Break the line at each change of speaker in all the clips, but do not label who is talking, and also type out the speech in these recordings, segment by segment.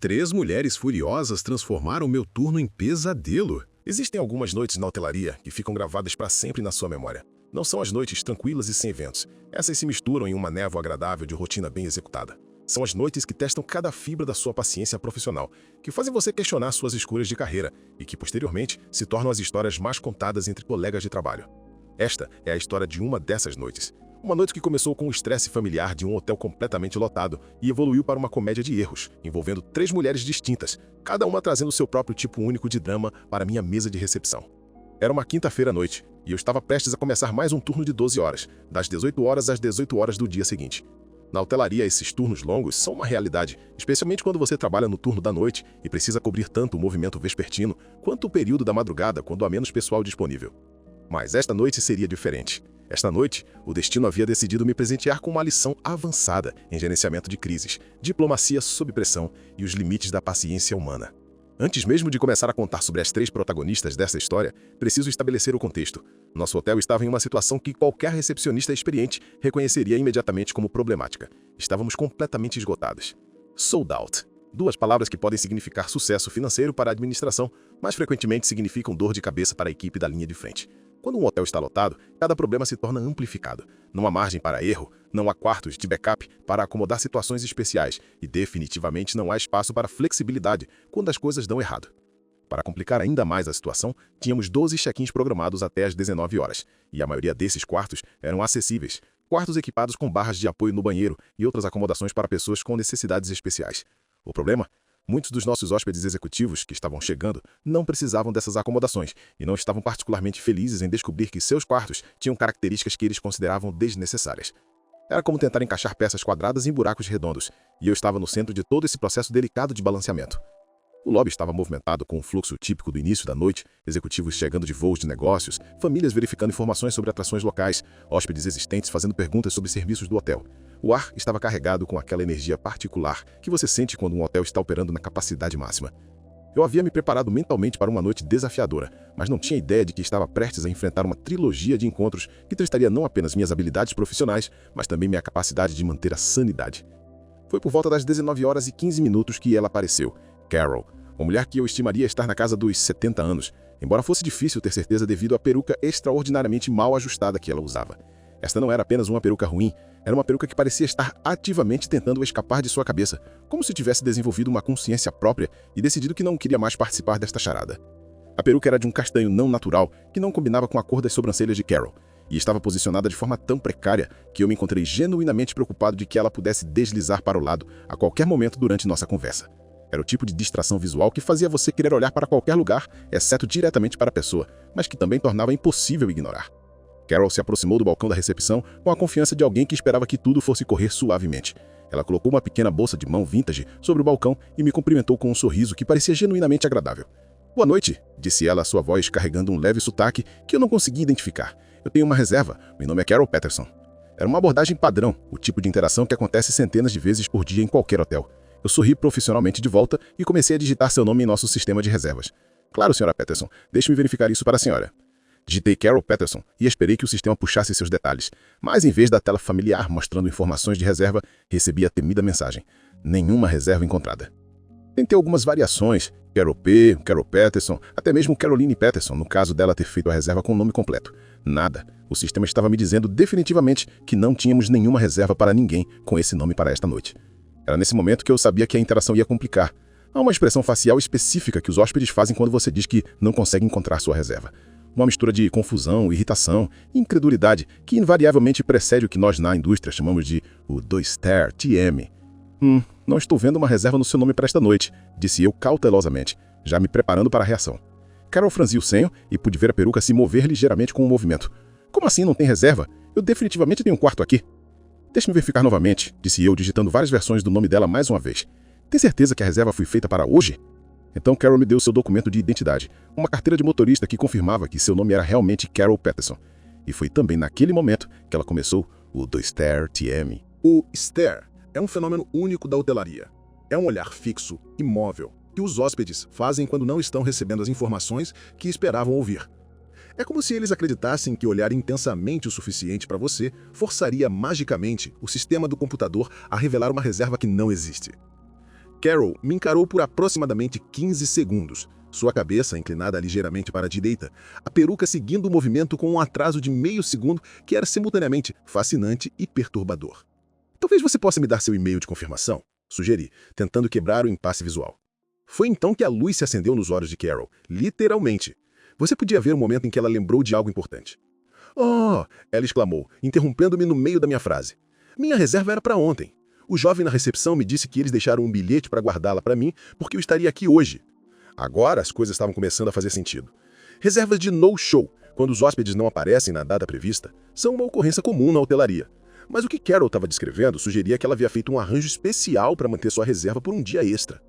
3 mulheres furiosas transformaram meu turno em pesadelo.
Existem algumas noites na hotelaria que ficam gravadas para sempre na sua memória. Não são as noites tranquilas e sem eventos. Essas se misturam em uma névoa agradável de rotina bem executada. São as noites que testam cada fibra da sua paciência profissional, que fazem você questionar suas escolhas de carreira e que, posteriormente, se tornam as histórias mais contadas entre colegas de trabalho. Esta é a história de uma dessas noites. Uma noite que começou com o estresse familiar de um hotel completamente lotado e evoluiu para uma comédia de erros, envolvendo 3 mulheres distintas, cada uma trazendo seu próprio tipo único de drama para minha mesa de recepção. Era uma quinta-feira à noite, e eu estava prestes a começar mais um turno de 12 horas, das 18 horas às 18 horas do dia seguinte. Na hotelaria, esses turnos longos são uma realidade, especialmente quando você trabalha no turno da noite e precisa cobrir tanto o movimento vespertino quanto o período da madrugada quando há menos pessoal disponível. Mas esta noite seria diferente. Esta noite, o destino havia decidido me presentear com uma lição avançada em gerenciamento de crises, diplomacia sob pressão e os limites da paciência humana. Antes mesmo de começar a contar sobre as 3 protagonistas dessa história, preciso estabelecer o contexto. Nosso hotel estava em uma situação que qualquer recepcionista experiente reconheceria imediatamente como problemática. Estávamos completamente esgotados. Sold out. 2 palavras que podem significar sucesso financeiro para a administração, mas frequentemente significam dor de cabeça para a equipe da linha de frente. Quando um hotel está lotado, cada problema se torna amplificado. Não há margem para erro, não há quartos de backup para acomodar situações especiais e definitivamente não há espaço para flexibilidade quando as coisas dão errado. Para complicar ainda mais a situação, tínhamos 12 check-ins programados até às 19 horas, e a maioria desses quartos eram acessíveis, quartos equipados com barras de apoio no banheiro e outras acomodações para pessoas com necessidades especiais. O problema? Muitos dos nossos hóspedes executivos que estavam chegando não precisavam dessas acomodações e não estavam particularmente felizes em descobrir que seus quartos tinham características que eles consideravam desnecessárias. Era como tentar encaixar peças quadradas em buracos redondos, e eu estava no centro de todo esse processo delicado de balanceamento. O lobby estava movimentado com o fluxo típico do início da noite, executivos chegando de voos de negócios, famílias verificando informações sobre atrações locais, hóspedes existentes fazendo perguntas sobre serviços do hotel. O ar estava carregado com aquela energia particular que você sente quando um hotel está operando na capacidade máxima. Eu havia me preparado mentalmente para uma noite desafiadora, mas não tinha ideia de que estava prestes a enfrentar uma trilogia de encontros que testaria não apenas minhas habilidades profissionais, mas também minha capacidade de manter a sanidade. Foi por volta das 19 horas e 15 minutos que ela apareceu, Carol, uma mulher que eu estimaria estar na casa dos 70 anos, embora fosse difícil ter certeza devido à peruca extraordinariamente mal ajustada que ela usava. Esta não era apenas uma peruca ruim, era uma peruca que parecia estar ativamente tentando escapar de sua cabeça, como se tivesse desenvolvido uma consciência própria e decidido que não queria mais participar desta charada. A peruca era de um castanho não natural, que não combinava com a cor das sobrancelhas de Carol, e estava posicionada de forma tão precária que eu me encontrei genuinamente preocupado de que ela pudesse deslizar para o lado a qualquer momento durante nossa conversa. Era o tipo de distração visual que fazia você querer olhar para qualquer lugar, exceto diretamente para a pessoa, mas que também tornava impossível ignorar. Carol se aproximou do balcão da recepção com a confiança de alguém que esperava que tudo fosse correr suavemente. Ela colocou uma pequena bolsa de mão vintage sobre o balcão e me cumprimentou com um sorriso que parecia genuinamente agradável. "Boa noite", disse ela, sua voz carregando um leve sotaque que eu não conseguia identificar. "Eu tenho uma reserva. Meu nome é Carol Peterson." Era uma abordagem padrão, o tipo de interação que acontece centenas de vezes por dia em qualquer hotel. Eu sorri profissionalmente de volta e comecei a digitar seu nome em nosso sistema de reservas. "Claro, Sra. Peterson. Deixe-me verificar isso para a senhora." Digitei Carol Peterson e esperei que o sistema puxasse seus detalhes, mas em vez da tela familiar mostrando informações de reserva, recebi a temida mensagem: "Nenhuma reserva encontrada." Tentei algumas variações, Carol P, Carol Peterson, até mesmo Caroline Peterson, no caso dela ter feito a reserva com o nome completo. Nada. O sistema estava me dizendo definitivamente que não tínhamos nenhuma reserva para ninguém com esse nome para esta noite. Era nesse momento que eu sabia que a interação ia complicar. Há uma expressão facial específica que os hóspedes fazem quando você diz que não consegue encontrar sua reserva. Uma mistura de confusão, irritação e incredulidade que invariavelmente precede o que nós na indústria chamamos de o 2-star TM. Não estou vendo uma reserva no seu nome para esta noite", disse eu cautelosamente, já me preparando para a reação. Carol franziu o senho e pude ver a peruca se mover ligeiramente com o movimento. "Como assim não tem reserva? Eu definitivamente tenho um quarto aqui." "Deixe-me verificar novamente", disse eu, digitando várias versões do nome dela mais uma vez. "Tem certeza que a reserva foi feita para hoje?" Então Carol me deu seu documento de identidade, uma carteira de motorista que confirmava que seu nome era realmente Carol Peterson. E foi também naquele momento que ela começou o 2-star TM.
O stare é um fenômeno único da hotelaria. É um olhar fixo, imóvel, que os hóspedes fazem quando não estão recebendo as informações que esperavam ouvir. É como se eles acreditassem que olhar intensamente o suficiente para você forçaria magicamente o sistema do computador a revelar uma reserva que não existe. Carol me encarou por aproximadamente 15 segundos, sua cabeça inclinada ligeiramente para a direita, a peruca seguindo o movimento com um atraso de meio segundo que era simultaneamente fascinante e perturbador. Talvez você possa me dar seu e-mail de confirmação? Sugeri, tentando quebrar o impasse visual. Foi então que a luz se acendeu nos olhos de Carol, literalmente. Você podia ver o momento em que ela lembrou de algo importante. "Oh!" ela exclamou, interrompendo-me no meio da minha frase. "Minha reserva era para ontem. O jovem na recepção me disse que eles deixaram um bilhete para guardá-la para mim porque eu estaria aqui hoje." Agora as coisas estavam começando a fazer sentido. Reservas de no-show, quando os hóspedes não aparecem na data prevista, são uma ocorrência comum na hotelaria. Mas o que Carol estava descrevendo sugeria que ela havia feito um arranjo especial para manter sua reserva por um dia extra.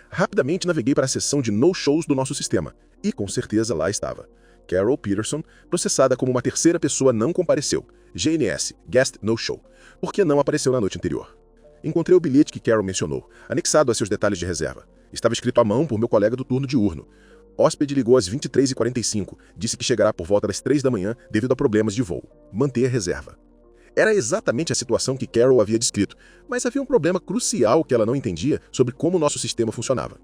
Rapidamente naveguei para a seção de no-shows do nosso sistema, e com certeza lá estava. Carol Peterson, processada como uma terceira pessoa, não compareceu. GNS, Guest No Show, porque não apareceu na noite anterior. Encontrei o bilhete que Carol mencionou, anexado a seus detalhes de reserva. Estava escrito à mão por meu colega do turno diurno. Hóspede ligou às 23h45, disse que chegará por volta das 3 da manhã devido a problemas de voo. Manter reserva. Era exatamente a situação que Carol havia descrito, mas havia um problema crucial que ela não entendia sobre como nosso sistema funcionava.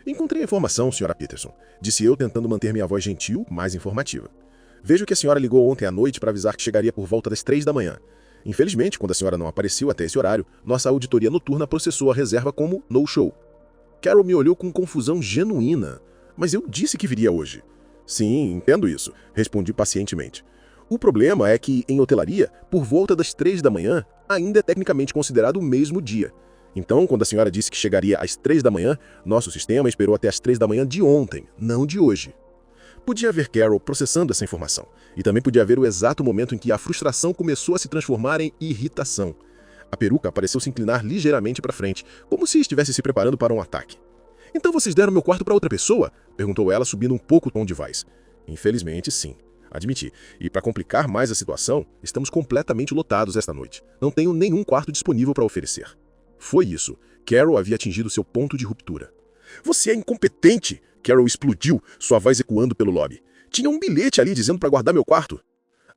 "Encontrei a informação, Sra. Peterson", disse eu, tentando manter minha voz gentil, mais informativa. "Vejo que a senhora ligou ontem à noite para avisar que chegaria por volta das 3 da manhã. Infelizmente, quando a senhora não apareceu até esse horário, nossa auditoria noturna processou a reserva como no-show." Carol me olhou com confusão genuína. "Mas eu disse que viria hoje." "Sim, entendo isso", respondi pacientemente. "O problema é que, em hotelaria, por volta das 3 da manhã, ainda é tecnicamente considerado o mesmo dia. Então, quando a senhora disse que chegaria às 3 da manhã, nosso sistema esperou até às 3 da manhã de ontem, não de hoje." Podia ver Carol processando essa informação, e também podia ver o exato momento em que a frustração começou a se transformar em irritação. A peruca pareceu se inclinar ligeiramente para frente, como se estivesse se preparando para um ataque. "Então vocês deram meu quarto para outra pessoa?" perguntou ela, subindo um pouco o tom de voz. "Infelizmente, sim", admiti. "E para complicar mais a situação, estamos completamente lotados esta noite. Não tenho nenhum quarto disponível para oferecer." Foi isso. Carol havia atingido seu ponto de ruptura. "Você é incompetente!" Carol explodiu, sua voz ecoando pelo lobby. "Tinha um bilhete ali dizendo para guardar meu quarto."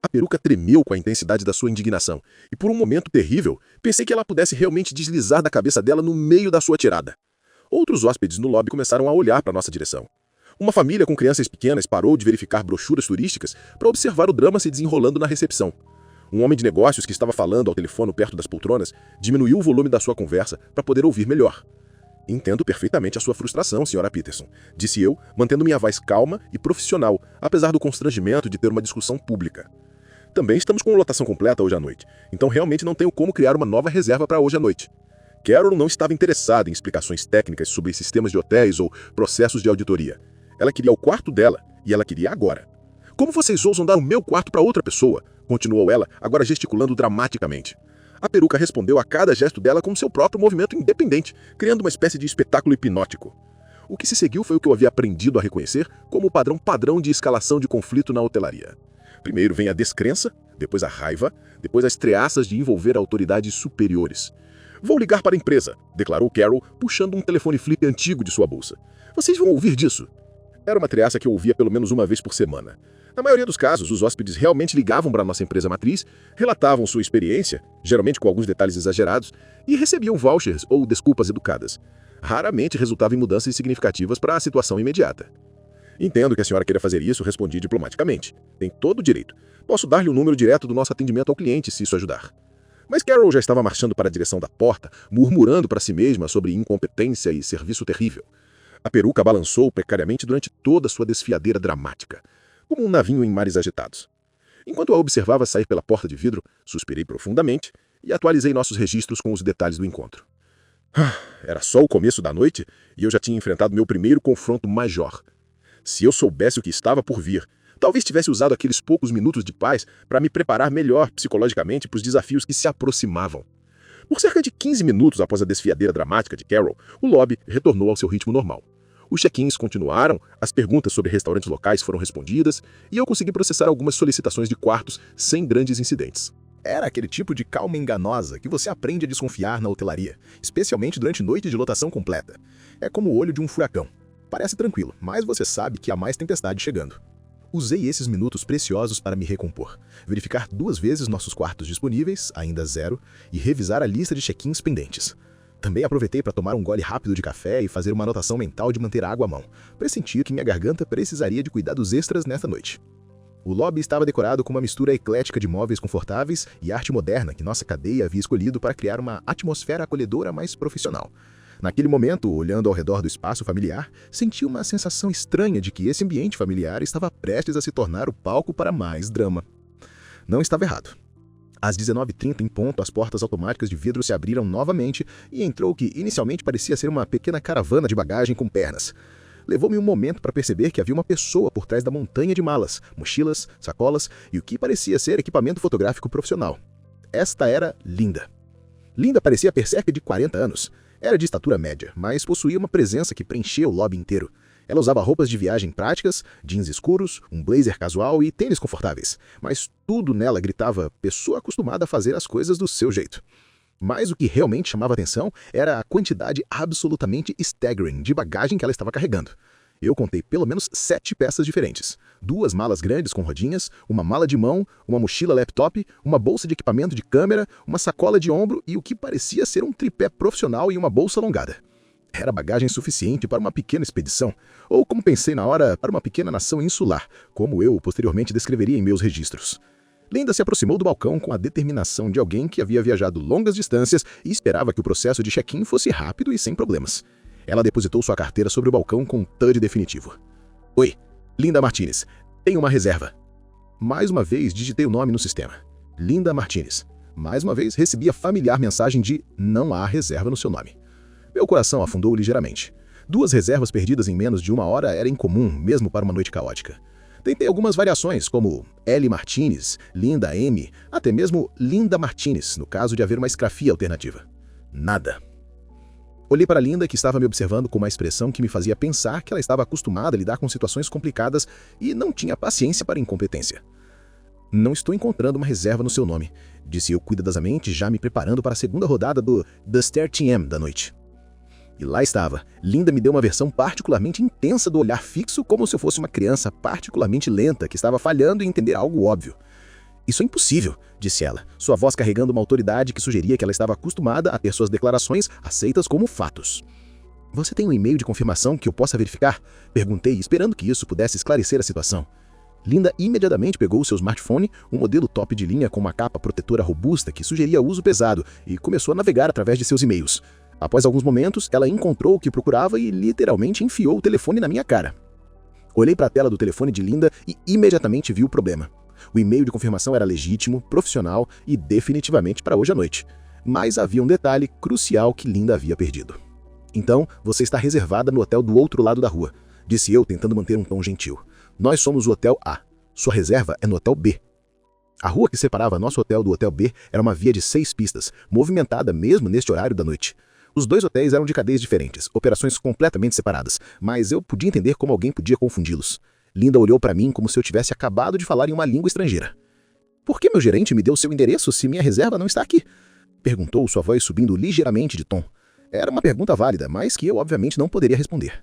A peruca tremeu com a intensidade da sua indignação, e por um momento terrível, pensei que ela pudesse realmente deslizar da cabeça dela no meio da sua tirada. Outros hóspedes no lobby começaram a olhar para nossa direção. Uma família com crianças pequenas parou de verificar brochuras turísticas para observar o drama se desenrolando na recepção. Um homem de negócios que estava falando ao telefone perto das poltronas diminuiu o volume da sua conversa para poder ouvir melhor. "Entendo perfeitamente a sua frustração, Sra. Peterson", disse eu, mantendo minha voz calma e profissional, apesar do constrangimento de ter uma discussão pública. "Também estamos com lotação completa hoje à noite, então realmente não tenho como criar uma nova reserva para hoje à noite." Carol não estava interessada em explicações técnicas sobre sistemas de hotéis ou processos de auditoria. Ela queria o quarto dela, e ela queria agora. "Como vocês ousam dar o meu quarto para outra pessoa?" continuou ela, agora gesticulando dramaticamente. A peruca respondeu a cada gesto dela com seu próprio movimento independente, criando uma espécie de espetáculo hipnótico. O que se seguiu foi o que eu havia aprendido a reconhecer como o padrão de escalação de conflito na hotelaria. Primeiro vem a descrença, depois a raiva, depois as treaças de envolver autoridades superiores. "Vou ligar para a empresa", declarou Carol, puxando um telefone flip antigo de sua bolsa. "Vocês vão ouvir disso." Era uma treaça que eu ouvia pelo menos uma vez por semana. Na maioria dos casos, os hóspedes realmente ligavam para a nossa empresa matriz, relatavam sua experiência, geralmente com alguns detalhes exagerados, e recebiam vouchers ou desculpas educadas. Raramente resultava em mudanças significativas para a situação imediata. "Entendo que a senhora queira fazer isso", respondi diplomaticamente. "Tem todo o direito. Posso dar-lhe o número direto do nosso atendimento ao cliente, se isso ajudar." Mas Carol já estava marchando para a direção da porta, murmurando para si mesma sobre incompetência e serviço terrível. A peruca balançou precariamente durante toda sua desfiadeira dramática, como um navio em mares agitados. Enquanto a observava sair pela porta de vidro, suspirei profundamente e atualizei nossos registros com os detalhes do encontro. Era só o começo da noite e eu já tinha enfrentado meu primeiro confronto major. Se eu soubesse o que estava por vir, talvez tivesse usado aqueles poucos minutos de paz para me preparar melhor psicologicamente para os desafios que se aproximavam. Por cerca de 15 minutos após a desfiadeira dramática de Carol, o lobby retornou ao seu ritmo normal. Os check-ins continuaram, as perguntas sobre restaurantes locais foram respondidas e eu consegui processar algumas solicitações de quartos sem grandes incidentes. Era aquele tipo de calma enganosa que você aprende a desconfiar na hotelaria, especialmente durante noites de lotação completa. É como o olho de um furacão. Parece tranquilo, mas você sabe que há mais tempestade chegando. Usei esses minutos preciosos para me recompor, verificar 2 vezes nossos quartos disponíveis, ainda 0, e revisar a lista de check-ins pendentes. Também aproveitei para tomar um gole rápido de café e fazer uma anotação mental de manter a água à mão. Pressenti que minha garganta precisaria de cuidados extras nesta noite. O lobby estava decorado com uma mistura eclética de móveis confortáveis e arte moderna que nossa cadeia havia escolhido para criar uma atmosfera acolhedora mais profissional. Naquele momento, olhando ao redor do espaço familiar, senti uma sensação estranha de que esse ambiente familiar estava prestes a se tornar o palco para mais drama. Não estava errado. Às 19h30 em ponto, as portas automáticas de vidro se abriram novamente e entrou o que inicialmente parecia ser uma pequena caravana de bagagem com pernas. Levou-me um momento para perceber que havia uma pessoa por trás da montanha de malas, mochilas, sacolas e o que parecia ser equipamento fotográfico profissional. Esta era Linda. Linda parecia ter cerca de 40 anos. Era de estatura média, mas possuía uma presença que preenchia o lobby inteiro. Ela usava roupas de viagem práticas, jeans escuros, um blazer casual e tênis confortáveis. Mas tudo nela gritava pessoa acostumada a fazer as coisas do seu jeito. Mas o que realmente chamava atenção era a quantidade absolutamente staggering de bagagem que ela estava carregando. Eu contei pelo menos 7 peças diferentes. 2 malas grandes com rodinhas, uma mala de mão, uma mochila laptop, uma bolsa de equipamento de câmera, uma sacola de ombro e o que parecia ser um tripé profissional e uma bolsa alongada. Era bagagem suficiente para uma pequena expedição, ou como pensei na hora, para uma pequena nação insular, como eu posteriormente descreveria em meus registros. Linda se aproximou do balcão com a determinação de alguém que havia viajado longas distâncias e esperava que o processo de check-in fosse rápido e sem problemas. Ela depositou sua carteira sobre o balcão com um TUD definitivo. Oi, Linda Martinez, tenho uma reserva. Mais uma vez digitei o nome no sistema. Linda Martinez. Mais uma vez recebi a familiar mensagem de não há reserva no seu nome. Meu coração afundou ligeiramente. 2 reservas perdidas em menos de 1 hora era incomum, mesmo para uma noite caótica. Tentei algumas variações, como L. Martinez, Linda M., até mesmo Linda Martinez, no caso de haver uma esgrafia alternativa. Nada. Olhei para Linda, que estava me observando com uma expressão que me fazia pensar que ela estava acostumada a lidar com situações complicadas e não tinha paciência para incompetência. Não estou encontrando uma reserva no seu nome, disse eu cuidadosamente, já me preparando para a segunda rodada do The Star TM da noite. E lá estava. Linda me deu uma versão particularmente intensa do olhar fixo, como se eu fosse uma criança particularmente lenta que estava falhando em entender algo óbvio. Isso é impossível, disse ela, sua voz carregando uma autoridade que sugeria que ela estava acostumada a ter suas declarações aceitas como fatos. Você tem um e-mail de confirmação que eu possa verificar? Perguntei, esperando que isso pudesse esclarecer a situação. Linda imediatamente pegou o seu smartphone, um modelo top de linha com uma capa protetora robusta que sugeria uso pesado, e começou a navegar através de seus e-mails. Após alguns momentos, ela encontrou o que procurava e literalmente enfiou o telefone na minha cara. Olhei para a tela do telefone de Linda e imediatamente vi o problema. O e-mail de confirmação era legítimo, profissional e definitivamente para hoje à noite. Mas havia um detalhe crucial que Linda havia perdido. Então, você está reservada no hotel do outro lado da rua, disse eu tentando manter um tom gentil. Nós somos o hotel A. Sua reserva é no hotel B. A rua que separava nosso hotel do hotel B era uma via de 6 pistas, movimentada mesmo neste horário da noite. Os 2 hotéis eram de cadeias diferentes, operações completamente separadas, mas eu podia entender como alguém podia confundi-los. Linda olhou para mim como se eu tivesse acabado de falar em uma língua estrangeira. Por que meu gerente me deu seu endereço se minha reserva não está aqui? Perguntou, sua voz subindo ligeiramente de tom. Era uma pergunta válida, mas que eu obviamente não poderia responder.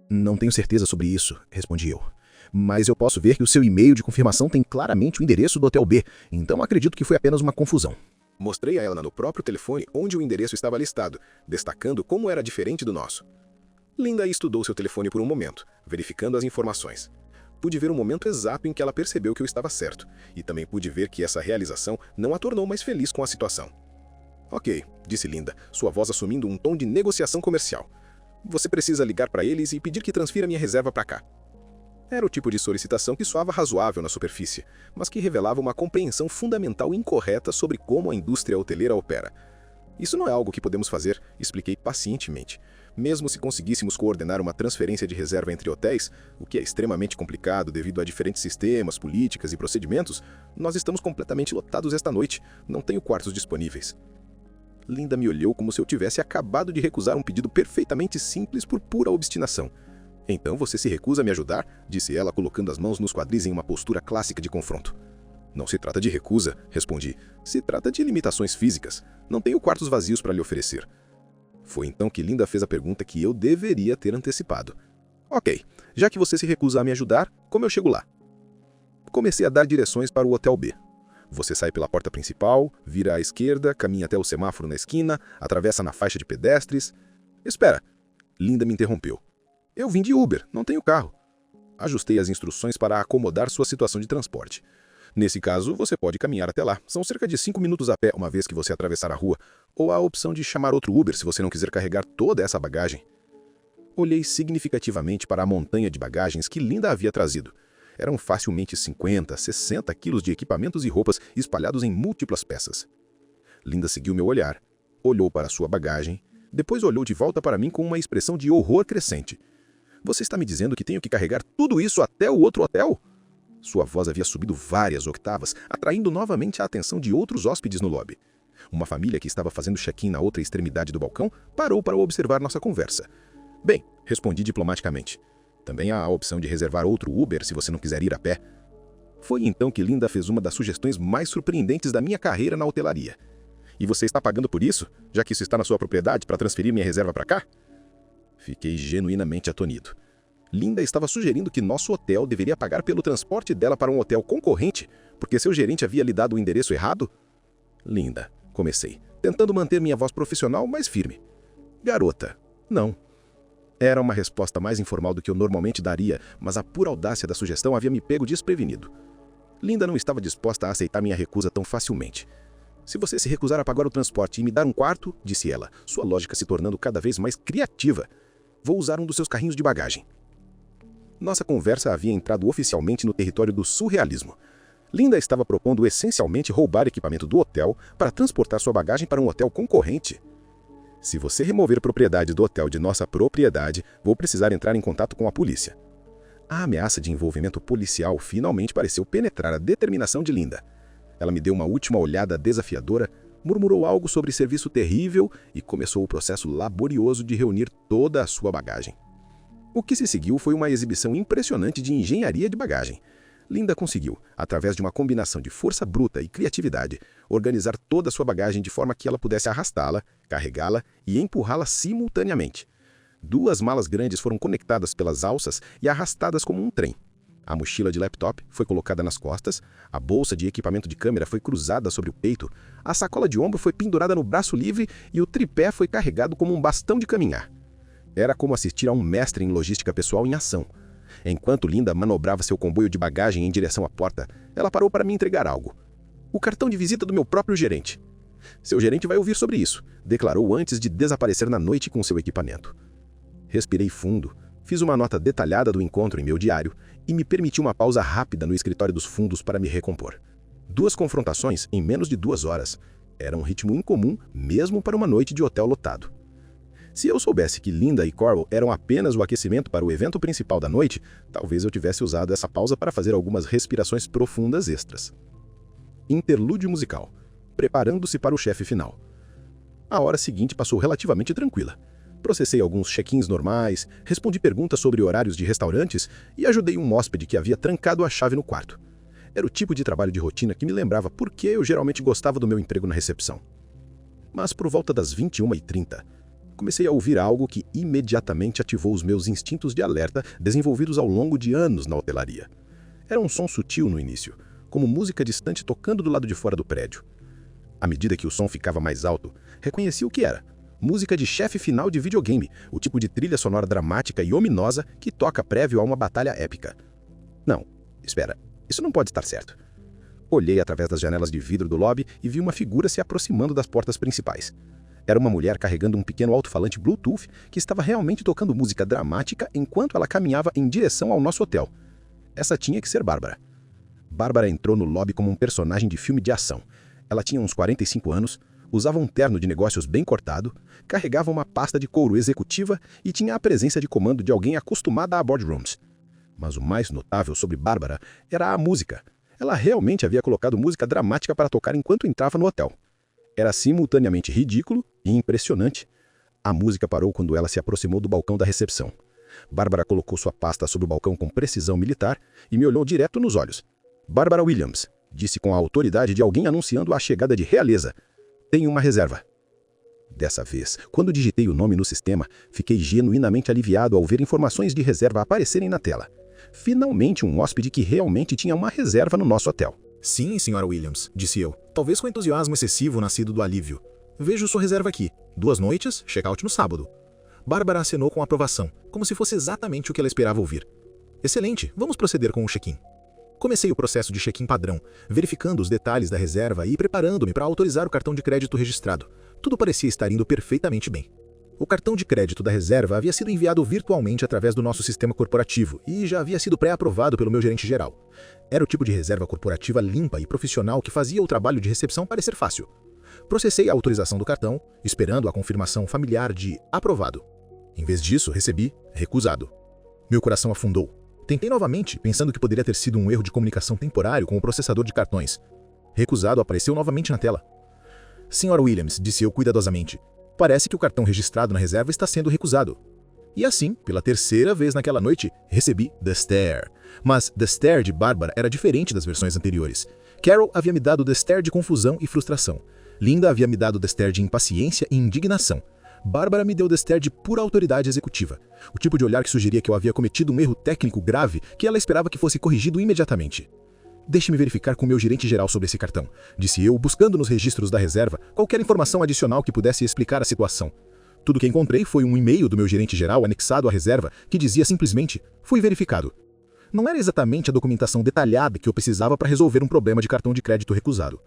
Não tenho certeza sobre isso, respondi eu. Mas eu posso ver que o seu e-mail de confirmação tem claramente o endereço do hotel B, então acredito que foi apenas uma confusão.
Mostrei a ela no próprio telefone onde o endereço estava listado, destacando como era diferente do nosso. Linda estudou seu telefone por um momento, verificando as informações. Pude ver o momento exato em que ela percebeu que eu estava certo, e também pude ver que essa realização não a tornou mais feliz com a situação. Ok, disse Linda, sua voz assumindo um tom de negociação comercial. Você precisa ligar para eles e pedir que transfira minha reserva para cá. Era o tipo de solicitação que soava razoável na superfície, mas que revelava uma compreensão fundamental incorreta sobre como a indústria hoteleira opera. Isso não é algo que podemos fazer, expliquei pacientemente. Mesmo se conseguíssemos coordenar uma transferência de reserva entre hotéis, o que é extremamente complicado devido a diferentes sistemas, políticas e procedimentos, nós estamos completamente lotados esta noite, não tenho quartos disponíveis. Linda me olhou como se eu tivesse acabado de recusar um pedido perfeitamente simples por pura obstinação. Então você se recusa a me ajudar? Disse ela, colocando as mãos nos quadris em uma postura clássica de confronto. Não se trata de recusa, respondi. Se trata de limitações físicas. Não tenho quartos vazios para lhe oferecer. Foi então que Linda fez a pergunta que eu deveria ter antecipado. Ok, já que você se recusa a me ajudar, como eu chego lá? Comecei a dar direções para o Hotel B. Você sai pela porta principal, vira à esquerda, caminha até o semáforo na esquina, atravessa na faixa de pedestres... Espera! Linda me interrompeu. Eu vim de Uber, não tenho carro. Ajustei as instruções para acomodar sua situação de transporte. Nesse caso, você pode caminhar até lá. São cerca de 5 minutos a pé, uma vez que você atravessar a rua. Ou há a opção de chamar outro Uber, se você não quiser carregar toda essa bagagem. Olhei significativamente para a montanha de bagagens que Linda havia trazido. Eram facilmente 50, 60 quilos de equipamentos e roupas espalhados em múltiplas peças. Linda seguiu meu olhar, olhou para sua bagagem, depois olhou de volta para mim com uma expressão de horror crescente. Você está me dizendo que tenho que carregar tudo isso até o outro hotel? Sua voz havia subido várias octavas, atraindo novamente a atenção de outros hóspedes no lobby. Uma família que estava fazendo check-in na outra extremidade do balcão parou para observar nossa conversa. Bem, respondi diplomaticamente. Também há a opção de reservar outro Uber se você não quiser ir a pé. Foi então que Linda fez uma das sugestões mais surpreendentes da minha carreira na hotelaria. E você está pagando por isso, já que isso está na sua propriedade, para transferir minha reserva para cá? Fiquei genuinamente atonido. Linda estava sugerindo que nosso hotel deveria pagar pelo transporte dela para um hotel concorrente, porque seu gerente havia lhe dado o endereço errado? Linda, comecei, tentando manter minha voz profissional mais firme. Garota, não. Era uma resposta mais informal do que eu normalmente daria, mas a pura audácia da sugestão havia me pego desprevenido. Linda não estava disposta a aceitar minha recusa tão facilmente. Se você se recusar a pagar o transporte e me dar um quarto, disse ela, sua lógica se tornando cada vez mais criativa, vou usar um dos seus carrinhos de bagagem. Nossa conversa havia entrado oficialmente no território do surrealismo. Linda estava propondo essencialmente roubar equipamento do hotel para transportar sua bagagem para um hotel concorrente. Se você remover propriedade do hotel de nossa propriedade, vou precisar entrar em contato com a polícia. A ameaça de envolvimento policial finalmente pareceu penetrar a determinação de Linda. Ela me deu uma última olhada desafiadora, murmurou algo sobre serviço terrível e começou o processo laborioso de reunir toda a sua bagagem. O que se seguiu foi uma exibição impressionante de engenharia de bagagem. Linda conseguiu, através de uma combinação de força bruta e criatividade, organizar toda a sua bagagem de forma que ela pudesse arrastá-la, carregá-la e empurrá-la simultaneamente. 2 malas grandes foram conectadas pelas alças e arrastadas como um trem. A mochila de laptop foi colocada nas costas, a bolsa de equipamento de câmera foi cruzada sobre o peito, a sacola de ombro foi pendurada no braço livre e o tripé foi carregado como um bastão de caminhar. Era como assistir a um mestre em logística pessoal em ação. Enquanto Linda manobrava seu comboio de bagagem em direção à porta, ela parou para me entregar algo. O cartão de visita do meu próprio gerente. Seu gerente vai ouvir sobre isso, declarou antes de desaparecer na noite com seu equipamento. Respirei fundo, fiz uma nota detalhada do encontro em meu diário e me permiti uma pausa rápida no escritório dos fundos para me recompor. 2 confrontações em menos de 2 horas. Era um ritmo incomum mesmo para uma noite de hotel lotado. Se eu soubesse que Linda e Coral eram apenas o aquecimento para o evento principal da noite, talvez eu tivesse usado essa pausa para fazer algumas respirações profundas extras. Interlúdio musical. Preparando-se para o chefe final. A hora seguinte passou relativamente tranquila. Processei alguns check-ins normais, respondi perguntas sobre horários de restaurantes e ajudei um hóspede que havia trancado a chave no quarto. Era o tipo de trabalho de rotina que me lembrava por que eu geralmente gostava do meu emprego na recepção. Mas por volta das 21h30, comecei a ouvir algo que imediatamente ativou os meus instintos de alerta desenvolvidos ao longo de anos na hotelaria. Era um som sutil no início, como música distante tocando do lado de fora do prédio. À medida que o som ficava mais alto, reconheci o que era. Música de chefe final de videogame, o tipo de trilha sonora dramática e ominosa que toca prévio a uma batalha épica. Não, espera, isso não pode estar certo. Olhei através das janelas de vidro do lobby e vi uma figura se aproximando das portas principais. Era uma mulher carregando um pequeno alto-falante Bluetooth que estava realmente tocando música dramática enquanto ela caminhava em direção ao nosso hotel. Essa tinha que ser Bárbara. Bárbara entrou no lobby como um personagem de filme de ação. Ela tinha uns 45 anos, usava um terno de negócios bem cortado, carregava uma pasta de couro executiva e tinha a presença de comando de alguém acostumada a boardrooms. Mas o mais notável sobre Bárbara era a música. Ela realmente havia colocado música dramática para tocar enquanto entrava no hotel. Era simultaneamente ridículo e impressionante. A música parou quando ela se aproximou do balcão da recepção. Bárbara colocou sua pasta sobre o balcão com precisão militar e me olhou direto nos olhos. Bárbara Williams, disse com a autoridade de alguém anunciando a chegada de realeza. Tenho uma reserva. Dessa vez, quando digitei o nome no sistema, fiquei genuinamente aliviado ao ver informações de reserva aparecerem na tela. Finalmente um hóspede que realmente tinha uma reserva no nosso hotel.
Sim, Sra. Williams, disse eu, talvez com entusiasmo excessivo nascido do alívio. Vejo sua reserva aqui. 2 noites, check-out no sábado. Bárbara acenou com aprovação, como se fosse exatamente o que ela esperava ouvir. Excelente, vamos proceder com o check-in. Comecei o processo de check-in padrão, verificando os detalhes da reserva e preparando-me para autorizar o cartão de crédito registrado. Tudo parecia estar indo perfeitamente bem. O cartão de crédito da reserva havia sido enviado virtualmente através do nosso sistema corporativo e já havia sido pré-aprovado pelo meu gerente geral. Era o tipo de reserva corporativa limpa e profissional que fazia o trabalho de recepção parecer fácil. Processei a autorização do cartão, esperando a confirmação familiar de aprovado. Em vez disso, recebi recusado. Meu coração afundou. Tentei novamente, pensando que poderia ter sido um erro de comunicação temporário com o processador de cartões. Recusado apareceu novamente na tela. Sra. Williams, disse eu cuidadosamente, parece que o cartão registrado na reserva está sendo recusado. E assim, pela 3ª vez naquela noite, recebi The Stare. Mas The Stare de Bárbara era diferente das versões anteriores. Carol havia me dado The Stare de confusão e frustração. Linda havia me dado The Stare de impaciência e indignação. Bárbara me deu The Stare de pura autoridade executiva. O tipo de olhar que sugeria que eu havia cometido um erro técnico grave que ela esperava que fosse corrigido imediatamente. Deixe-me verificar com meu gerente geral sobre esse cartão, disse eu, buscando nos registros da reserva qualquer informação adicional que pudesse explicar a situação. Tudo que encontrei foi um e-mail do meu gerente geral anexado à reserva que dizia simplesmente, fui verificado. Não era exatamente a documentação detalhada que eu precisava para resolver um problema de cartão de crédito recusado.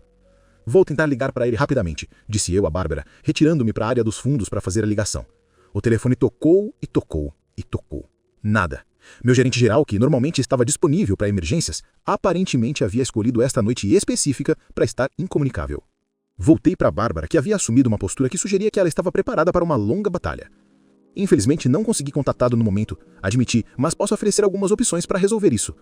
Vou tentar ligar para ele rapidamente, disse eu a Bárbara, retirando-me para a área dos fundos para fazer a ligação. O telefone tocou e tocou e tocou. Nada. Meu gerente geral, que normalmente estava disponível para emergências, aparentemente havia escolhido esta noite específica para estar incomunicável. Voltei para Bárbara, que havia assumido uma postura que sugeria que ela estava preparada para uma longa batalha. Infelizmente não consegui contatá-lo no momento, admiti, mas posso oferecer algumas opções para resolver isso.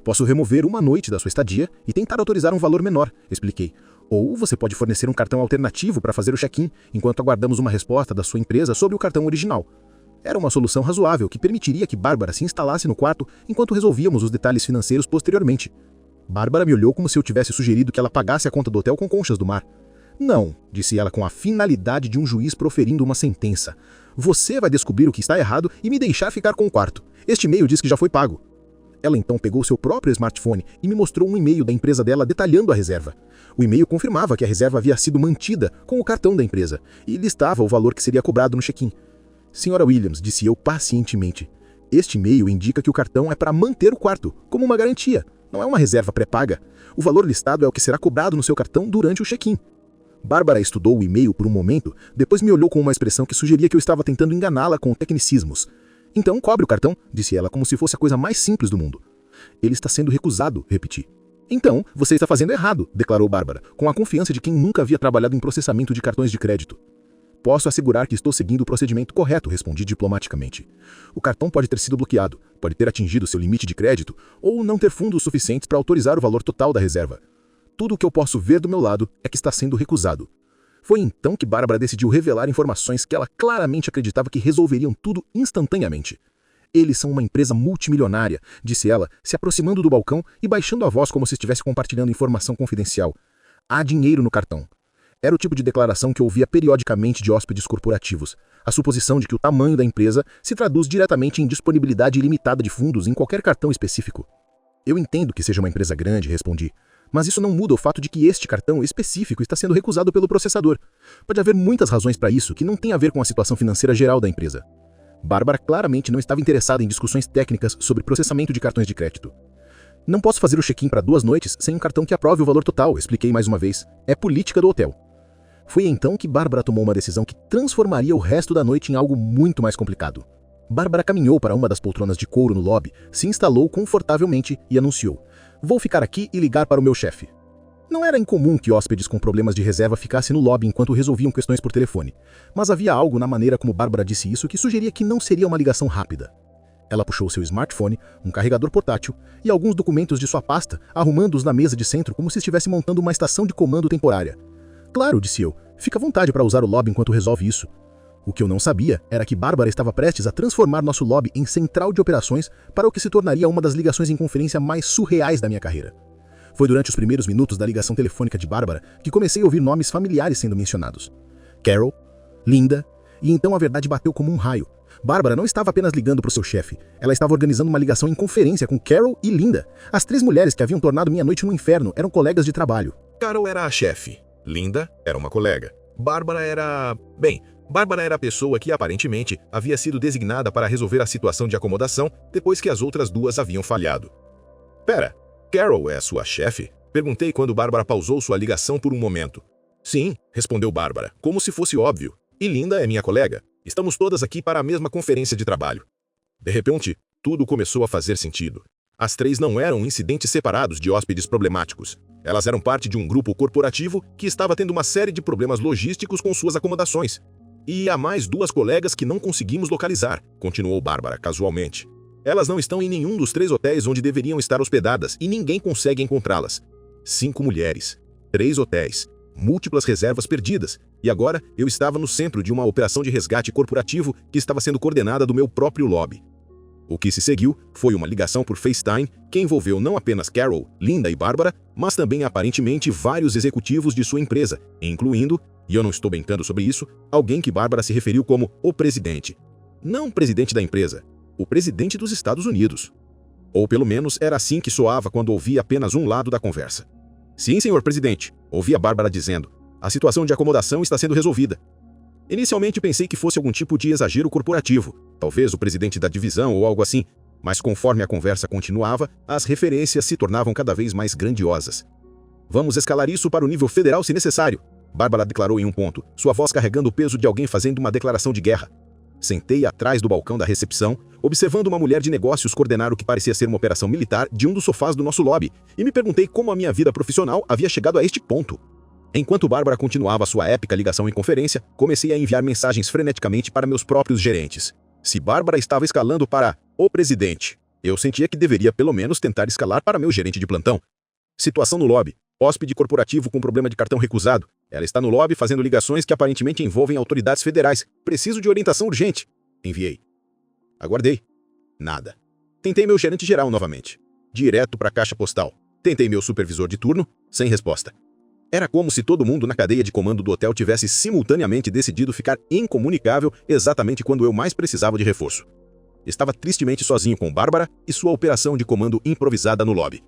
Posso remover uma noite da sua estadia e tentar autorizar um valor menor, expliquei. Ou você pode fornecer um cartão alternativo para fazer o check-in, enquanto aguardamos uma resposta da sua empresa sobre o cartão original. Era uma solução razoável que permitiria que Bárbara se instalasse no quarto enquanto resolvíamos os detalhes financeiros posteriormente. Bárbara me olhou como se eu tivesse sugerido que ela pagasse a conta do hotel com conchas do mar. Não, disse ela com a finalidade de um juiz proferindo uma sentença. Você vai descobrir o que está errado e me deixar ficar com o quarto. Este e-mail diz que já foi pago. Ela então pegou seu próprio smartphone e me mostrou um e-mail da empresa dela detalhando a reserva. O e-mail confirmava que a reserva havia sido mantida com o cartão da empresa e listava o valor que seria cobrado no check-in. Sra. Williams, disse eu pacientemente, este e-mail indica que o cartão é para manter o quarto, como uma garantia, não é uma reserva pré-paga. O valor listado é o que será cobrado no seu cartão durante o check-in. Bárbara estudou o e-mail por um momento, depois me olhou com uma expressão que sugeria que eu estava tentando enganá-la com tecnicismos. Então, cobre o cartão, disse ela, como se fosse a coisa mais simples do mundo. Ele está sendo recusado, repeti. Então, você está fazendo errado, declarou Bárbara, com a confiança de quem nunca havia trabalhado em processamento de cartões de crédito. Posso assegurar que estou seguindo o procedimento correto, respondi diplomaticamente. O cartão pode ter sido bloqueado, pode ter atingido seu limite de crédito, ou não ter fundos suficientes para autorizar o valor total da reserva. Tudo o que eu posso ver do meu lado é que está sendo recusado. Foi então que Bárbara decidiu revelar informações que ela claramente acreditava que resolveriam tudo instantaneamente. Eles são uma empresa multimilionária, disse ela, se aproximando do balcão e baixando a voz como se estivesse compartilhando informação confidencial. Há dinheiro no cartão. Era o tipo de declaração que eu ouvia periodicamente de hóspedes corporativos, a suposição de que o tamanho da empresa se traduz diretamente em disponibilidade ilimitada de fundos em qualquer cartão específico. Eu entendo que seja uma empresa grande, respondi, mas isso não muda o fato de que este cartão específico está sendo recusado pelo processador. Pode haver muitas razões para isso que não têm a ver com a situação financeira geral da empresa. Bárbara claramente não estava interessada em discussões técnicas sobre processamento de cartões de crédito. Não posso fazer o check-in para 2 noites sem um cartão que aprove o valor total, expliquei mais uma vez. É política do hotel. Foi então que Bárbara tomou uma decisão que transformaria o resto da noite em algo muito mais complicado. Bárbara caminhou para uma das poltronas de couro no lobby, se instalou confortavelmente e anunciou: "Vou ficar aqui e ligar para o meu chefe." Não era incomum que hóspedes com problemas de reserva ficassem no lobby enquanto resolviam questões por telefone, mas havia algo na maneira como Bárbara disse isso que sugeria que não seria uma ligação rápida. Ela puxou seu smartphone, um carregador portátil e alguns documentos de sua pasta, arrumando-os na mesa de centro como se estivesse montando uma estação de comando temporária. "Claro", disse eu, "fica à vontade para usar o lobby enquanto resolve isso." O que eu não sabia era que Bárbara estava prestes a transformar nosso lobby em central de operações para o que se tornaria uma das ligações em conferência mais surreais da minha carreira. Foi durante os primeiros minutos da ligação telefônica de Bárbara que comecei a ouvir nomes familiares sendo mencionados. Carol, Linda, e então a verdade bateu como um raio. Bárbara não estava apenas ligando para o seu chefe, ela estava organizando uma ligação em conferência com Carol e Linda. As 3 mulheres que haviam tornado minha noite no inferno eram colegas de trabalho.
Carol era a chefe. Linda era uma colega. Bárbara era... Bem, Bárbara era a pessoa que aparentemente havia sido designada para resolver a situação de acomodação depois que as outras 2 haviam falhado. Pera, Carol é sua chefe? Perguntei quando Bárbara pausou sua ligação por um momento. Sim, respondeu Bárbara, como se fosse óbvio. E Linda é minha colega. Estamos todas aqui para a mesma conferência de trabalho. De repente, tudo começou a fazer sentido. As 3 não eram incidentes separados de hóspedes problemáticos. Elas eram parte de um grupo corporativo que estava tendo uma série de problemas logísticos com suas acomodações. E há mais 2 colegas que não conseguimos localizar, continuou Bárbara casualmente. Elas não estão em nenhum dos 3 hotéis onde deveriam estar hospedadas e ninguém consegue encontrá-las. 5 mulheres, 3 hotéis, múltiplas reservas perdidas, e agora eu estava no centro de uma operação de resgate corporativo que estava sendo coordenada do meu próprio lobby. O que se seguiu foi uma ligação por FaceTime que envolveu não apenas Carol, Linda e Bárbara, mas também aparentemente vários executivos de sua empresa, incluindo, e eu não estou brincando sobre isso, alguém que Bárbara se referiu como o presidente. Não o presidente da empresa, o presidente dos Estados Unidos. Ou pelo menos era assim que soava quando ouvia apenas um lado da conversa. Sim, senhor presidente, ouvia Bárbara dizendo. A situação de acomodação está sendo resolvida. Inicialmente pensei que fosse algum tipo de exagero corporativo, talvez o presidente da divisão ou algo assim, mas conforme a conversa continuava, as referências se tornavam cada vez mais grandiosas. Vamos escalar isso para o nível federal se necessário, Bárbara declarou em um ponto, sua voz carregando o peso de alguém fazendo uma declaração de guerra. Sentei atrás do balcão da recepção, observando uma mulher de negócios coordenar o que parecia ser uma operação militar de um dos sofás do nosso lobby, e me perguntei como a minha vida profissional havia chegado a este ponto. Enquanto Bárbara continuava sua épica ligação em conferência, comecei a enviar mensagens freneticamente para meus próprios gerentes. Se Bárbara estava escalando para o presidente, eu sentia que deveria pelo menos tentar escalar para meu gerente de plantão. Situação no lobby. Hóspede corporativo com problema de cartão recusado. Ela está no lobby fazendo ligações que aparentemente envolvem autoridades federais. Preciso de orientação urgente. Enviei. Aguardei. Nada. Tentei meu gerente geral novamente. Direto para a caixa postal. Tentei meu supervisor de turno. Sem resposta. Era como se todo mundo na cadeia de comando do hotel tivesse simultaneamente decidido ficar incomunicável exatamente quando eu mais precisava de reforço. Estava tristemente sozinho com Bárbara e sua operação de comando improvisada no lobby.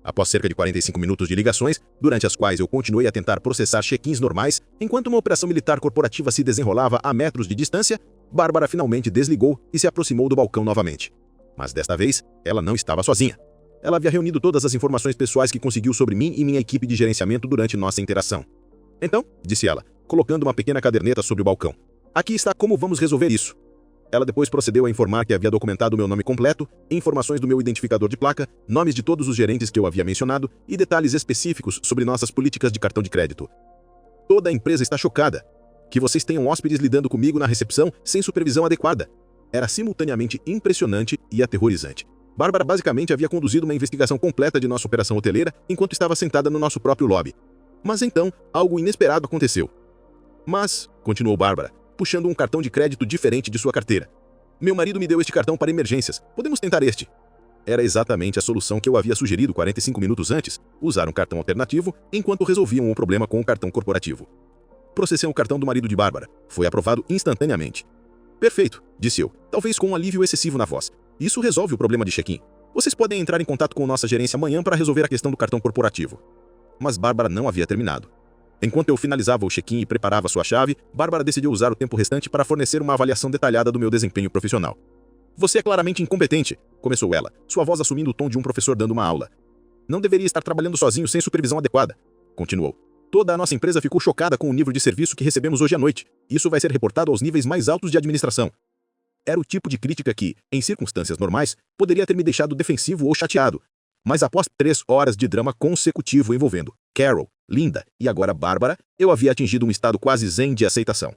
Após cerca de 45 minutos de ligações, durante as quais eu continuei a tentar processar check-ins normais, enquanto uma operação militar corporativa se desenrolava a metros de distância, Bárbara finalmente desligou e se aproximou do balcão novamente. Mas desta vez, ela não estava sozinha. Ela havia reunido todas as informações pessoais que conseguiu sobre mim e minha equipe de gerenciamento durante nossa interação. Então, disse ela, colocando uma pequena caderneta sobre o balcão. Aqui está como vamos resolver isso. Ela depois procedeu a informar que havia documentado meu nome completo, informações do meu identificador de placa, nomes de todos os gerentes que eu havia mencionado e detalhes específicos sobre nossas políticas de cartão de crédito. Toda a empresa está chocada. Que vocês tenham hóspedes lidando comigo na recepção sem supervisão adequada. Era simultaneamente impressionante e aterrorizante. Bárbara basicamente havia conduzido uma investigação completa de nossa operação hoteleira enquanto estava sentada no nosso próprio lobby. Mas então, algo inesperado aconteceu. Mas, continuou Bárbara, puxando um cartão de crédito diferente de sua carteira. Meu marido me deu este cartão para emergências. Podemos tentar este. Era exatamente a solução que eu havia sugerido 45 minutos antes, usar um cartão alternativo enquanto resolviam o problema com o cartão corporativo. Processei o cartão do marido de Bárbara. Foi aprovado instantaneamente. Perfeito, disse eu, talvez com um alívio excessivo na voz. Isso resolve o problema de check-in. Vocês podem entrar em contato com nossa gerência amanhã para resolver a questão do cartão corporativo. Mas Bárbara não havia terminado. Enquanto eu finalizava o check-in e preparava sua chave, Bárbara decidiu usar o tempo restante para fornecer uma avaliação detalhada do meu desempenho profissional. Você é claramente incompetente, começou ela, sua voz assumindo o tom de um professor dando uma aula. Não deveria estar trabalhando sozinho sem supervisão adequada, continuou. Toda a nossa empresa ficou chocada com o nível de serviço que recebemos hoje à noite. Isso vai ser reportado aos níveis mais altos de administração. Era o tipo de crítica que, em circunstâncias normais, poderia ter me deixado defensivo ou chateado. Mas após 3 horas de drama consecutivo envolvendo Carol, Linda e agora Bárbara, eu havia atingido um estado quase zen de aceitação.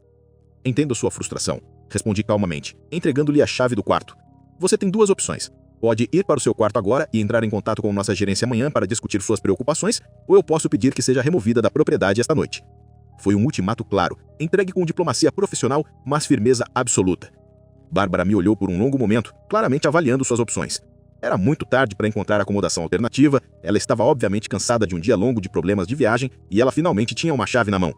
Entendo sua frustração, respondi calmamente, entregando-lhe a chave do quarto. Você tem 2 opções. Pode ir para o seu quarto agora e entrar em contato com nossa gerência amanhã para discutir suas preocupações, ou eu posso pedir que seja removida da propriedade esta noite. Foi um ultimato claro, entregue com diplomacia profissional, mas firmeza absoluta. Bárbara me olhou por um longo momento, claramente avaliando suas opções. Era muito tarde para encontrar acomodação alternativa, ela estava obviamente cansada de um dia longo de problemas de viagem e ela finalmente tinha uma chave na mão.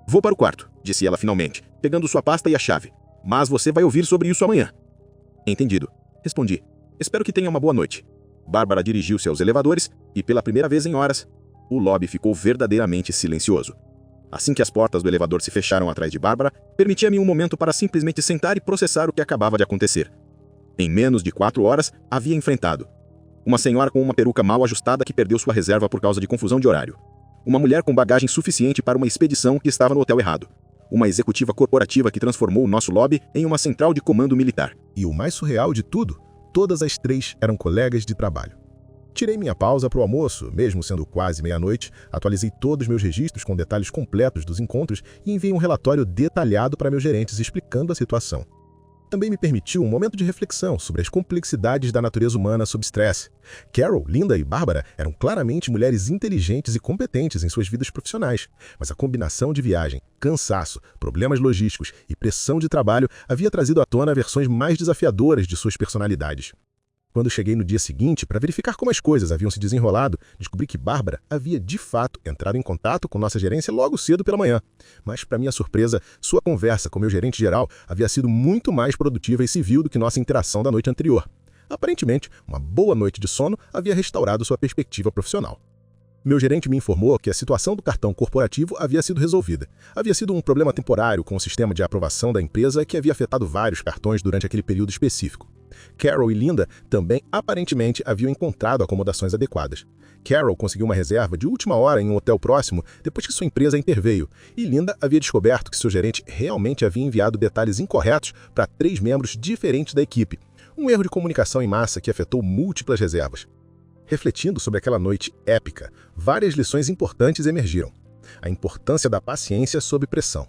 Vou para o quarto, disse ela finalmente, pegando sua pasta e a chave.
Mas você vai ouvir sobre isso amanhã. Entendido. Respondi. Espero que tenha uma boa noite. Bárbara dirigiu-se aos elevadores e, pela primeira vez em horas, o lobby ficou verdadeiramente silencioso. Assim que as portas do elevador se fecharam atrás de Bárbara, permitia-me um momento para simplesmente sentar e processar o que acabava de acontecer. Em menos de 4 horas, havia enfrentado uma senhora com uma peruca mal ajustada que perdeu sua reserva por causa de confusão de horário. Uma mulher com bagagem suficiente para uma expedição que estava no hotel errado. Uma executiva corporativa que transformou o nosso lobby em uma central de comando militar.
E o mais surreal de tudo, todas as 3 eram colegas de trabalho. Tirei minha pausa para o almoço, mesmo sendo quase meia-noite, atualizei todos os meus registros com detalhes completos dos encontros e enviei um relatório detalhado para meus gerentes explicando a situação. Também me permitiu um momento de reflexão sobre as complexidades da natureza humana sob estresse. Carol, Linda e Bárbara eram claramente mulheres inteligentes e competentes em suas vidas profissionais, mas a combinação de viagem, cansaço, problemas logísticos e pressão de trabalho havia trazido à tona versões mais desafiadoras de suas personalidades. Quando cheguei no dia seguinte para verificar como as coisas haviam se desenrolado, descobri que Bárbara havia, de fato, entrado em contato com nossa gerência logo cedo pela manhã. Mas, para minha surpresa, sua conversa com meu gerente geral havia sido muito mais produtiva e civil do que nossa interação da noite anterior. Aparentemente, uma boa noite de sono havia restaurado sua perspectiva profissional. Meu gerente me informou que a situação do cartão corporativo havia sido resolvida. Havia sido um problema temporário com o sistema de aprovação da empresa que havia afetado vários cartões durante aquele período específico. Carol e Linda também aparentemente haviam encontrado acomodações adequadas. Carol conseguiu uma reserva de última hora em um hotel próximo depois que sua empresa interveio, e Linda havia descoberto que seu gerente realmente havia enviado detalhes incorretos para 3 membros diferentes da equipe, um erro de comunicação em massa que afetou múltiplas reservas. Refletindo sobre aquela noite épica, várias lições importantes emergiram. A importância da paciência sob pressão.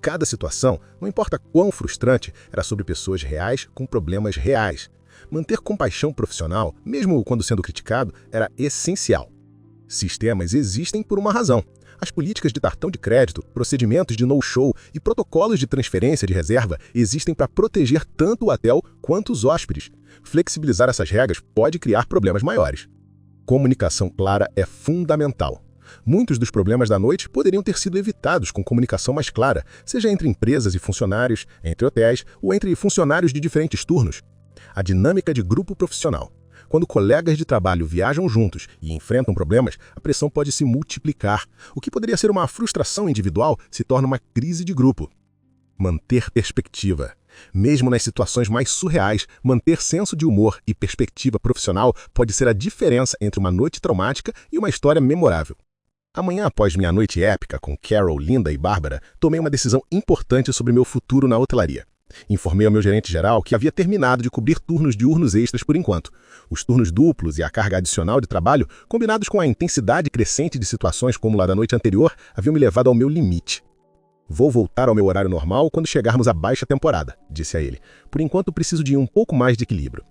Cada situação, não importa quão frustrante, era sobre pessoas reais com problemas reais. Manter compaixão profissional, mesmo quando sendo criticado, era essencial. Sistemas existem por uma razão. As políticas de cartão de crédito, procedimentos de no-show e protocolos de transferência de reserva existem para proteger tanto o hotel quanto os hóspedes. Flexibilizar essas regras pode criar problemas maiores. Comunicação clara é fundamental. Muitos dos problemas da noite poderiam ter sido evitados com comunicação mais clara, seja entre empresas e funcionários, entre hotéis ou entre funcionários de diferentes turnos. A dinâmica de grupo profissional. Quando colegas de trabalho viajam juntos e enfrentam problemas, a pressão pode se multiplicar. O que poderia ser uma frustração individual se torna uma crise de grupo. Manter perspectiva. Mesmo nas situações mais surreais, manter senso de humor e perspectiva profissional pode ser a diferença entre uma noite traumática e uma história memorável. Amanhã, após minha noite épica com Carol, Linda e Bárbara, tomei uma decisão importante sobre meu futuro na hotelaria. Informei ao meu gerente geral que havia terminado de cobrir turnos diurnos extras por enquanto. Os turnos duplos e a carga adicional de trabalho, combinados com a intensidade crescente de situações como a da noite anterior, haviam me levado ao meu limite. Vou voltar ao meu horário normal quando chegarmos à baixa temporada, disse a ele. Por enquanto preciso de um pouco mais de equilíbrio.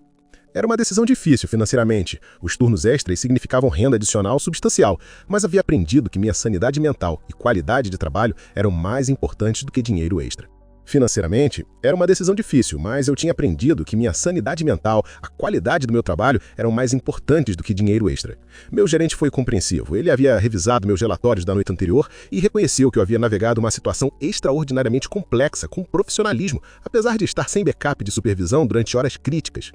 Era uma decisão difícil financeiramente. Os turnos extras significavam renda adicional substancial, mas havia aprendido que minha sanidade mental e qualidade de trabalho eram mais importantes do que dinheiro extra. Financeiramente, era uma decisão difícil, mas eu tinha aprendido que minha sanidade mental, a qualidade do meu trabalho eram mais importantes do que dinheiro extra. Meu gerente foi compreensivo. Ele havia revisado meus relatórios da noite anterior e reconheceu que eu havia navegado uma situação extraordinariamente complexa com profissionalismo, apesar de estar sem backup de supervisão durante horas críticas.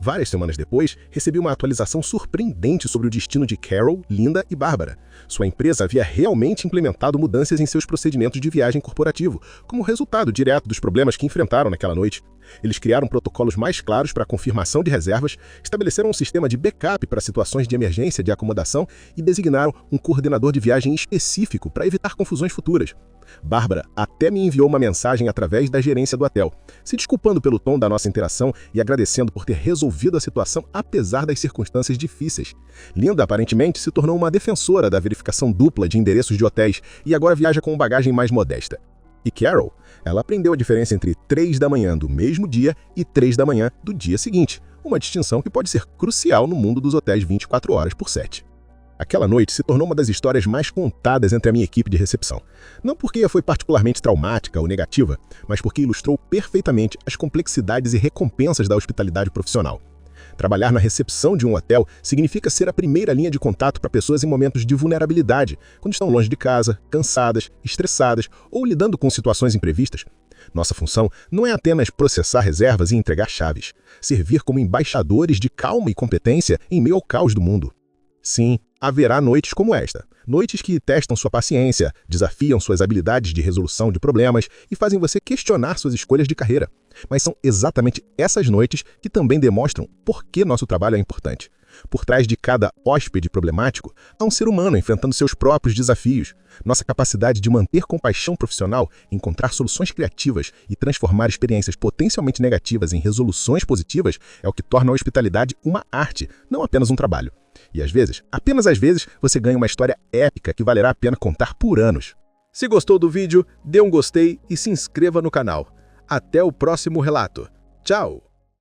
Várias semanas depois, recebi uma atualização surpreendente sobre o destino de Carol, Linda e Bárbara. Sua empresa havia realmente implementado mudanças em seus procedimentos de viagem corporativo, como resultado direto dos problemas que enfrentaram naquela noite. Eles criaram protocolos mais claros para a confirmação de reservas, estabeleceram um sistema de backup para situações de emergência de acomodação e designaram um coordenador de viagem específico para evitar confusões futuras. Bárbara até me enviou uma mensagem através da gerência do hotel, se desculpando pelo tom da nossa interação e agradecendo por ter resolvido a situação apesar das circunstâncias difíceis. Linda aparentemente se tornou uma defensora da verificação dupla de endereços de hotéis e agora viaja com bagagem mais modesta. E Carol, ela aprendeu a diferença entre 3 da manhã do mesmo dia e 3 da manhã do dia seguinte, uma distinção que pode ser crucial no mundo dos hotéis 24 horas por 7. Aquela noite se tornou uma das histórias mais contadas entre a minha equipe de recepção. Não porque foi particularmente traumática ou negativa, mas porque ilustrou perfeitamente as complexidades e recompensas da hospitalidade profissional. Trabalhar na recepção de um hotel significa ser a primeira linha de contato para pessoas em momentos de vulnerabilidade, quando estão longe de casa, cansadas, estressadas ou lidando com situações imprevistas. Nossa função não é apenas processar reservas e entregar chaves, servir como embaixadores de calma e competência em meio ao caos do mundo. Sim, haverá noites como esta, noites que testam sua paciência, desafiam suas habilidades de resolução de problemas e fazem você questionar suas escolhas de carreira. Mas são exatamente essas noites que também demonstram por que nosso trabalho é importante. Por trás de cada hóspede problemático, há um ser humano enfrentando seus próprios desafios. Nossa capacidade de manter compaixão profissional, encontrar soluções criativas e transformar experiências potencialmente negativas em resoluções positivas é o que torna a hospitalidade uma arte, não apenas um trabalho. E às vezes, apenas às vezes, você ganha uma história épica que valerá a pena contar por anos.
Se gostou do vídeo, dê um gostei e se inscreva no canal. Até o próximo relato. Tchau!